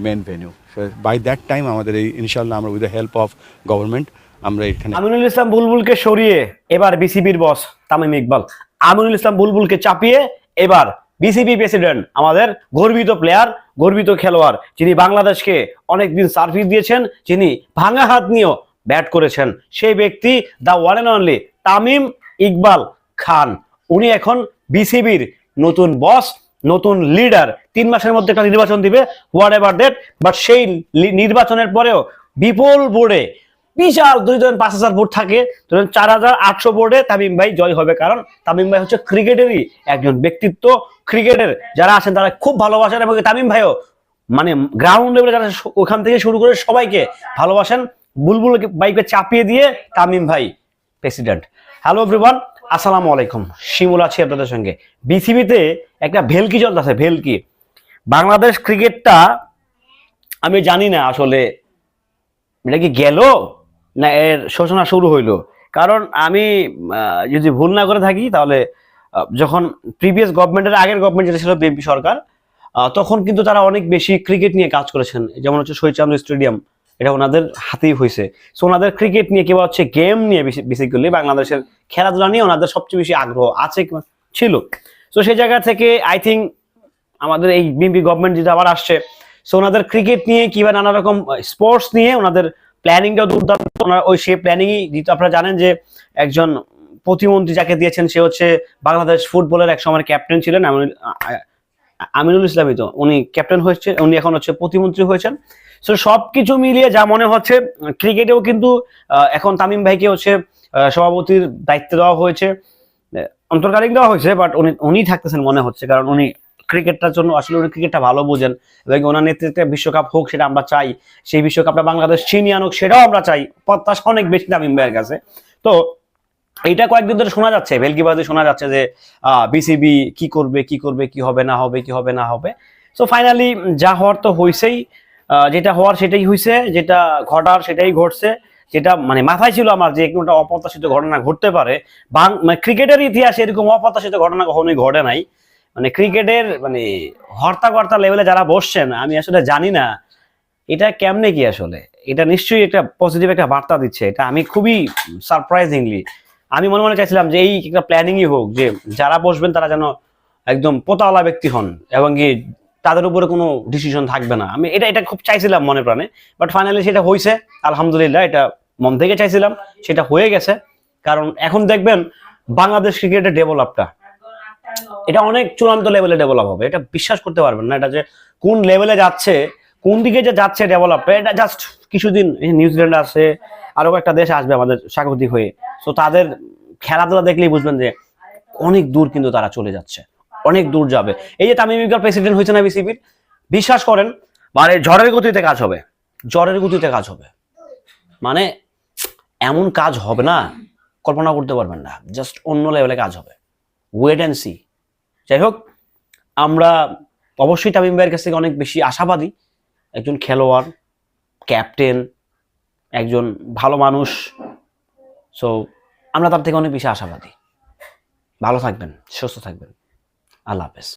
Main venue. By that time আমাদের এই ইনশাল্লাহ আমরা with the help of government আমরা এখানে আমিনুল ইসলাম বুলবুলকে সরিয়ে এবার বিসিবির বস তামিম ইকবাল, আমিনুল ইসলাম বুলবুলকে চাপিয়ে এবার বিসিবি প্রেসিডেন্ট, আমাদের গর্বিত প্লেয়ার, গর্বিত খেলোয়াড়, যিনি বাংলাদেশকে অনেকদিন সার্ভিস দিয়েছেন, যিনি ভাঙা হাত নিয়েও ব্যাট করেছেন, সেই ব্যক্তি the one and only Tamim Iqbal Khan. উনি এখন বিসিবির নতুন বস, নতুন লিডার। 3 মাসের মধ্যে একটা নির্বাচন দিবে, হোয়াট এভার দ্যাট, বাট সেই নির্বাচনের পরেও বিপুল বোর্ডে, বিশাল 5,000 ভোট থাকে, 4,800 ভোটে তামিম ভাই জয় হবে। কারণ তামিম ভাই হচ্ছে ক্রিকেটেরই একজন ব্যক্তিত্ব। ক্রিকেটের যারা আছেন তারা খুব ভালোবাসেন, এবং তামিম ভাইও মানে গ্রাউন্ড লেভেলে যারা ওখান থেকে শুরু করে সবাইকে ভালোবাসেন। বুলবুল ভাইকে চাপিয়ে দিয়ে তামিম ভাই প্রেসিডেন্ট। হ্যালো এভরিওয়ান, আসসালামু আলাইকুম। শিমুল আছি আপনাদের সঙ্গে। বিসিবিতে একটা ভেলকি চলতেছে, ভেলকি। বাংলাদেশ ক্রিকেটটা আমি জানি না আসলে এটা কি গেল না এর সূচনা শুরু হইলো। কারণ আমি যদি ভুল না করে থাকি তাহলে যখন প্রিভিয়াস গভর্নমেন্টের আগের গভর্নমেন্ট যেটা ছিল বিএনপি সরকার, তখন কিন্তু তারা অনেক বেশি ক্রিকেট নিয়ে কাজ করেছেন। যেমন হচ্ছে শহীদচন্দ্র স্টেডিয়াম, এটা ওনাদের হাতেই হয়েছে। সো ওনাদের ক্রিকেট নিয়ে কিংবা হচ্ছে গেম নিয়ে বেসিক্যালি বাংলাদেশের খেলাধুলা নিয়ে ওনাদের সবচেয়ে বেশি আগ্রহ আছে ছিল। সো সেই জায়গা থেকে আই থিঙ্ক আমাদের এই বিএনপি গভর্নমেন্ট যেটা আবার আসছে, সো ওনাদের ক্রিকেট নিয়ে কিংবা নানা রকম স্পোর্টস নিয়ে ওনাদের প্ল্যানিংটাও দুর্দান্ত। ওনারা ওই সেই প্ল্যানিংই, যেহেতু আপনারা জানেন যে একজন প্রতিমন্ত্রী যাকে দিয়েছেন সে হচ্ছে বাংলাদেশ ফুটবলের এক সময় ক্যাপ্টেন ছিলেন আমিনুল ইসলামই, তো উনি ক্যাপ্টেন হয়েছে, উনি এখন হচ্ছে প্রতিমন্ত্রী হয়েছেন। সো সবকিছু মিলিয়ে যা মনে হচ্ছে ক্রিকেটেও কিন্তু এখন তামিম ভাইকে হচ্ছে সভাপতির দায়িত্ব দেওয়া হয়েছে, অন্তর্কালীন দেওয়া হয়েছে, বাট উনি থাকতেছেন মনে হচ্ছে। কারণ উনি ক্রিকেটটার জন্য আসলে উনি ক্রিকেটটা ভালো বোঝেন, এবং ওনার নেতৃত্বে বিশ্বকাপ হোক সেটা আমরা চাই, সেই বিশ্বকাপটা বাংলাদেশ ছিনিয়ে আনুক সেটাও আমরা চাই। প্রত্যাশা অনেক বেশি তামিম ভাইয়ের কাছে। তো এইটা কয়েকদিন ধরে শোনা যাচ্ছে, ভেলকিবাজি শোনা যাচ্ছে যে বিসিবি কি করবে, কি হবে না হবে। সো ফাইনালি যা হওয়ার তো হয়েছেই, যেটা হওয়ার সেটাই হয়েছে, যেটা ঘটার সেটাই ঘটছে। যেটা মানে মাথায় ছিল আমার যে একটা অপ্রত্যাশিত ঘটনা ঘটতে পারে, মানে ক্রিকেটের ইতিহাসে এরকম অপ্রত্যাশিত ঘটনা কখনোই ঘটে নাই। মানে ক্রিকেটের মানে হর্তা লেভেলে যারা বসছেন, আমি আসলে জানি না এটা কেমনে কি আসলে। এটা নিশ্চয়ই একটা পজিটিভ একটা বার্তা দিচ্ছে। এটা আমি খুবই সারপ্রাইজিংলি আমি মনে মনে চাইছিলাম যে এই একটা প্ল্যানিংই হোক, যে যারা বসবেন তারা যেন একদম পোতাওয়ালা ব্যক্তি হন, এবং কি তাদের উপরে কোনো ডিসিশন থাকবে না। আমি এটা খুব চাইছিলাম মনে প্রাণে, বাট ফাইনালি সেটা হয়েছে আলহামদুলিল্লাহ। এটা মন থেকে চাইছিলাম, সেটা হয়ে গেছে। কারণ এখন দেখবেন বাংলাদেশ ক্রিকেটের ডেভেলপটা, এটা অনেক চূড়ান্ত লেভেলে ডেভেলপ হবে। এটা বিশ্বাস করতে পারবেন না, এটা যে কোন লেভেলে যাচ্ছে, কোন দিকে যে যাচ্ছে ডেভেলপটা, এটা জাস্ট কিছুদিন নিউজিল্যান্ড আছে, আরো একটা দেশ আসবে আমাদের স্বাগতিক হয়ে। সো তাদের খেলাধুলা দেখলেই বুঝবেন যে অনেক দূর কিন্তু তারা চলে যাচ্ছে, অনেক দূর যাবে। এই যে তামিম ইকবাল প্রেসিডেন্ট হয়েছে না বিসিবির, বিশ্বাস করেন মানে ঝড়ের গতিতে কাজ হবে, ঝড়ের গতিতে কাজ হবে। মানে এমন কাজ হবে না, কল্পনা করতে পারবেন না, জাস্ট অন্য লেভেলে কাজ হবে। Wait and see. যাই হোক, আমরা অবশ্যই তামিম ভাইয়ের কাছ থেকে অনেক বেশি আশাবাদী। একজন খেলোয়াড়, ক্যাপ্টেন, একজন ভালো মানুষ। সো আমরা তার থেকে অনেক বেশি আশাবাদী। ভালো থাকবেন, সুস্থ থাকবেন। আল্লাহ হাফেজ।